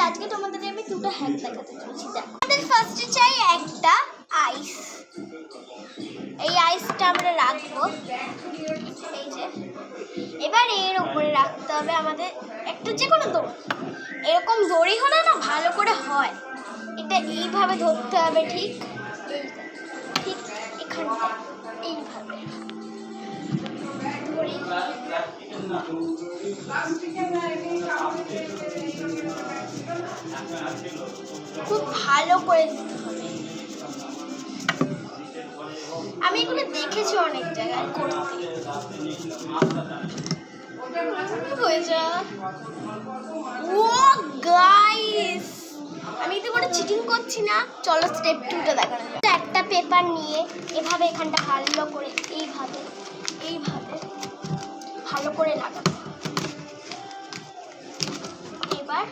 আজকে তোমাদের আমি দুটো হ্যাক দেখাতে চলেছি। আমাদের ফার্স্টে চাই একটা আইস। এই আইসটা আমরা রাখবো এই যে, এবার এর উপরে রাখতে হবে আমাদের একটা যে কোনো দড়ি। এরকম দড়ি হলে না ভালো করে হয়। এটা এইভাবে ধরতে হবে, ঠিক ঠিক এখানটা এইভাবে ধরে খুব ভালো করে দিতে হবে। আমি এগুলো দেখেছি অনেক জায়গায় করতে। হয়ে যা ও গাইস, আমি তো কোনো চিটিং করছি না। চলো স্টেপ 2টা দেখানো যাক। একটা পেপার নিয়ে এভাবে এখানটা ভালো করে এইভাবে এইভাবে ভালো করে লাগাবো। এবার